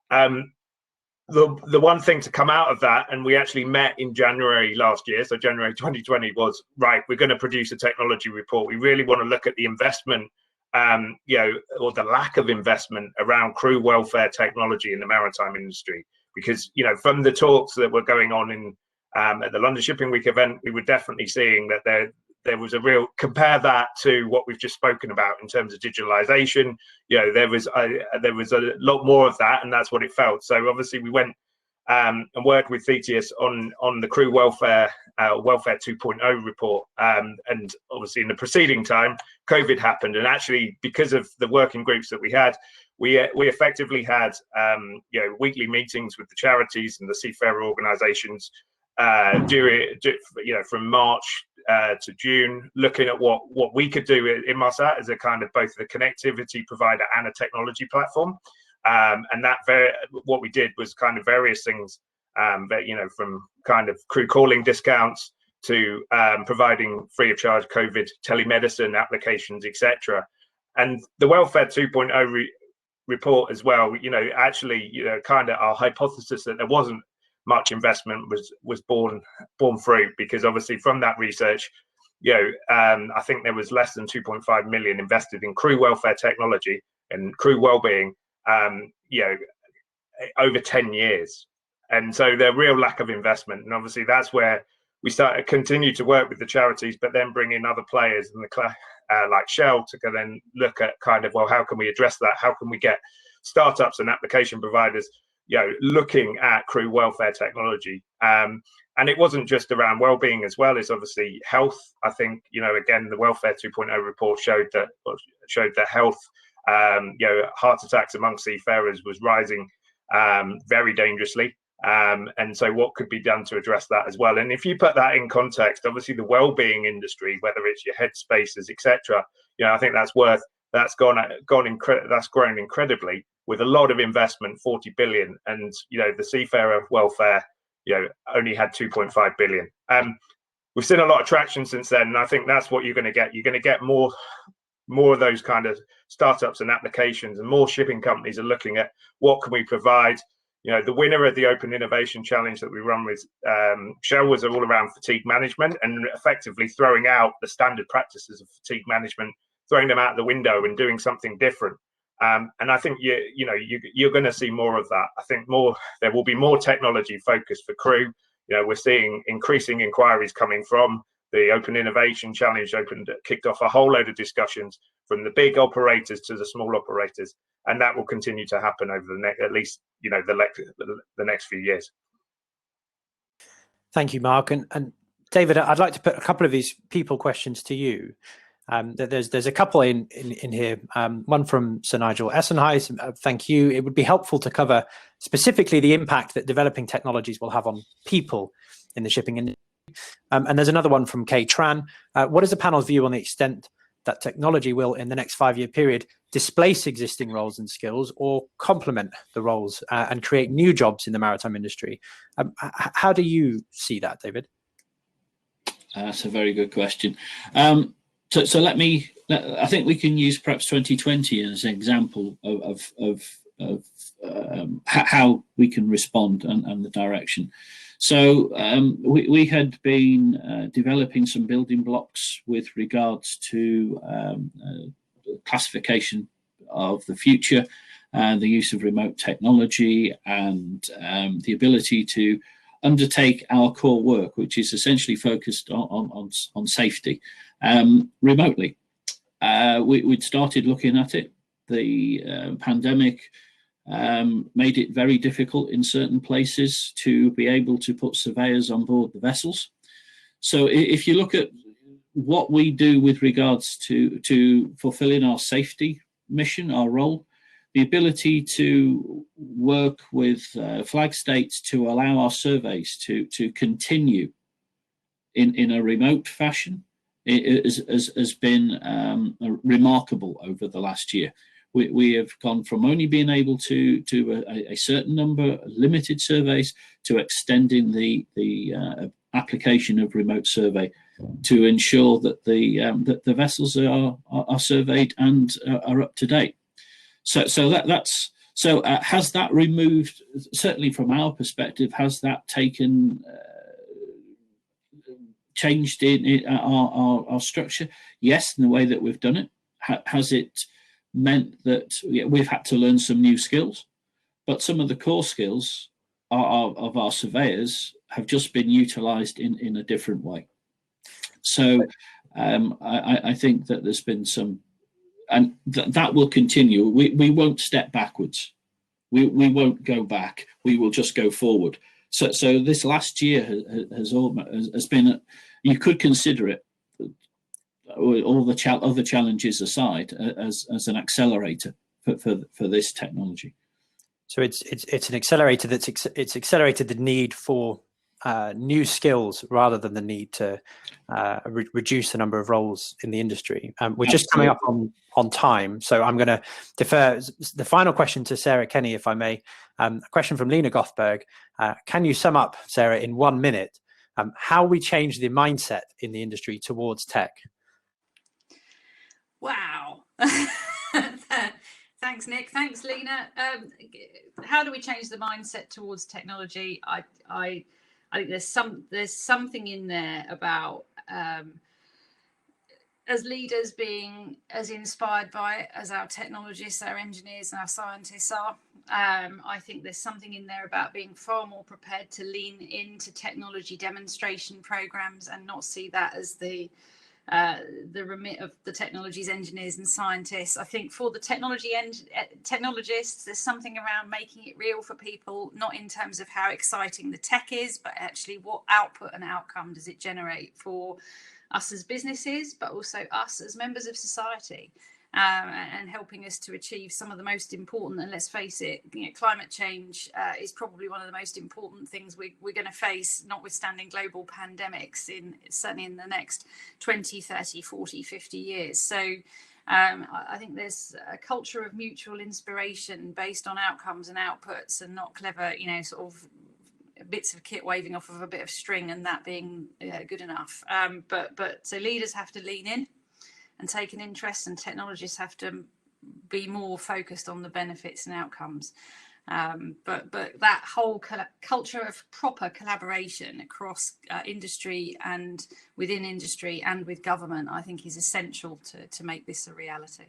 The one thing to come out of that, and we actually met in January last year, so January 2020, was right. We're going to produce a technology report. We really want to look at the investment, or the lack of investment around crew welfare technology in the maritime industry, because from the talks that were going on in at the London Shipping Week event, we were definitely seeing that there was a real, compare that to what we've just spoken about in terms of digitalization. There was a lot more of that, and that's what it felt. So obviously we went and worked with Thetius on the crew welfare 2.0 report, and obviously in the preceding time COVID happened, and actually because of the working groups that we had, we effectively had weekly meetings with the charities and the seafarer organizations from March to June, looking at what we could do in Inmarsat as a kind of both the connectivity provider and a technology platform. And what we did was kind of various things, from kind of crew calling discounts to providing free of charge COVID telemedicine applications, etc. And the Welfare 2.0 report as well, kind of our hypothesis that there wasn't much investment was born through, because obviously from that research, I think there was less than 2.5 million invested in crew welfare technology and crew well-being, over 10 years. And so the real lack of investment, and obviously that's where we continue to work with the charities, but then bring in other players and like Shell to then look at kind of, well, how can we address that? How can we get startups and application providers looking at crew welfare technology? And it wasn't just around well-being as well, it's obviously health. I think, again, the Welfare 2.0 report showed that health, heart attacks among seafarers was rising very dangerously. And so what could be done to address that as well? And if you put that in context, obviously the well-being industry, whether it's your headspaces, etc., I think that's grown incredibly, with a lot of investment, 40 billion, and the seafarer welfare only had 2.5 billion. We've seen a lot of traction since then, and I think that's what you're going to get. You're going to get more of those kind of startups and applications, and more shipping companies are looking at what can we provide. The winner of the Open Innovation Challenge that we run with Shell was all around fatigue management, and effectively throwing out the standard practices of fatigue management, throwing them out the window and doing something different. And I think you're going to see more of that. I think there will be more technology focused for crew. We're seeing increasing inquiries coming from the Open Innovation Challenge. Kicked off a whole load of discussions from the big operators to the small operators, and that will continue to happen over the next few years. Thank you, Mark. And David, I'd like to put a couple of these people questions to you. There's a couple in here. One from Sir Nigel Essenheis. Thank you. It would be helpful to cover specifically the impact that developing technologies will have on people in the shipping industry. And there's another one from Kay Tran. What is the panel's view on the extent that technology will, in the next 5-year period, displace existing roles and skills, or complement the roles and create new jobs in the maritime industry? How do you see that, David? That's a very good question. So I think we can use perhaps 2020 as an example of how we can respond and the direction. So we had been developing some building blocks with regards to classification of the future and the use of remote technology, and the ability to undertake our core work, which is essentially focused on safety, remotely. we'd started looking at it. The pandemic made it very difficult in certain places to be able to put surveyors on board the vessels. So if you look at what we do with regards to fulfilling our safety mission, our role, the ability to work with flag states to allow our surveys to continue in a remote fashion, it has been remarkable over the last year. We have gone from only being able to do a certain number, limited surveys, to extending the application of remote survey to ensure that the vessels are surveyed and are up to date. So has that removed, certainly from our perspective, has that taken changed in our structure? Yes, in the way that we've done it. Has it meant that we've had to learn some new skills? But some of the core skills of our surveyors have just been utilised in a different way. So I think that there's been some, and that will continue. We won't step backwards. We won't go back. We will just go forward. So this last year has been, you could consider it, all the other challenges aside, as an accelerator for this technology. So it's an accelerator it's accelerated the need for new skills rather than the need to reduce the number of roles in the industry. We're just coming up on time, so I'm going to defer the final question to Sarah Kenny, if I may. A question from Lena Gothberg. Can you sum up, Sarah, in 1 minute, how we change the mindset in the industry towards tech? Wow. Thanks, Nick. Thanks, Lena. How do we change the mindset towards technology? I think there's something in there about as leaders being as inspired by it as our technologists, our engineers, and our scientists are. I think there's something in there about being far more prepared to lean into technology demonstration programs and not see that as the remit of the technologies engineers and scientists. I think for the technologists, there's something around making it real for people, not in terms of how exciting the tech is, but actually what output and outcome does it generate for us as businesses, but also us as members of society, and helping us to achieve some of the most important, and let's face it, climate change is probably one of the most important things we're going to face, notwithstanding global pandemics, certainly in the next 20, 30, 40, 50 years. So I think there's a culture of mutual inspiration based on outcomes and outputs, and not clever, sort of bits of kit waving off of a bit of string and that being good enough. But so leaders have to lean in and take an interest, and technologists have to be more focused on the benefits and outcomes. But that whole culture of proper collaboration across industry and within industry and with government, I think, is essential to make this a reality.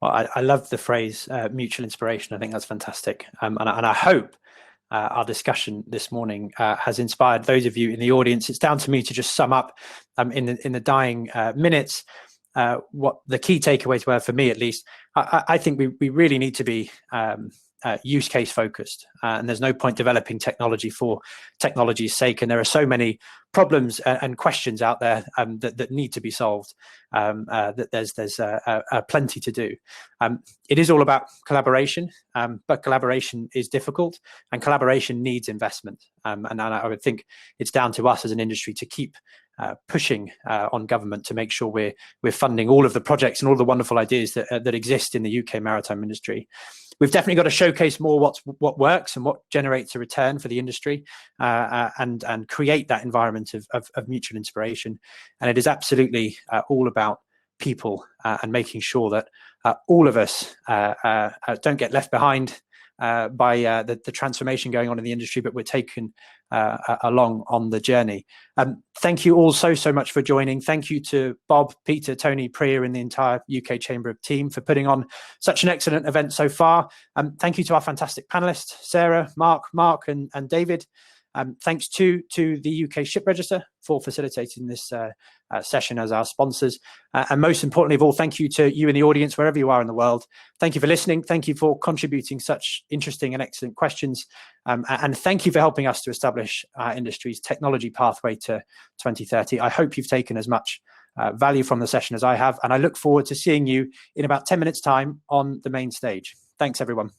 Well, I love the phrase mutual inspiration. I think that's fantastic. And I hope our discussion this morning has inspired those of you in the audience. It's down to me to just sum up in the dying minutes what the key takeaways were for me, at least. I think we really need to be use case focused, and there's no point developing technology for technology's sake. And there are so many problems and questions out there that need to be solved. That there's plenty to do. It is all about collaboration, but collaboration is difficult, and collaboration needs investment. And I would think it's down to us as an industry to keep pushing on government to make sure we're funding all of the projects and all the wonderful ideas that exist in the UK maritime industry. We've definitely got to showcase more what works and what generates a return for the industry, and create that environment of mutual inspiration. And it is absolutely all about people and making sure that all of us don't get left behind by the transformation going on in the industry, but we're taken along on the journey. Thank you all so much for joining. Thank you to Bob, Peter, Tony, Priya, and the entire UK Chamber of team for putting on such an excellent event so far. Thank you to our fantastic panelists, Sarah, Mark, and David. Thanks to the UK Ship Register for facilitating this session as our sponsors. And most importantly of all, thank you to you in the audience, wherever you are in the world. Thank you for listening. Thank you for contributing such interesting and excellent questions. And thank you for helping us to establish our industry's technology pathway to 2030. I hope you've taken as much value from the session as I have, and I look forward to seeing you in about 10 minutes time on the main stage. Thanks, everyone.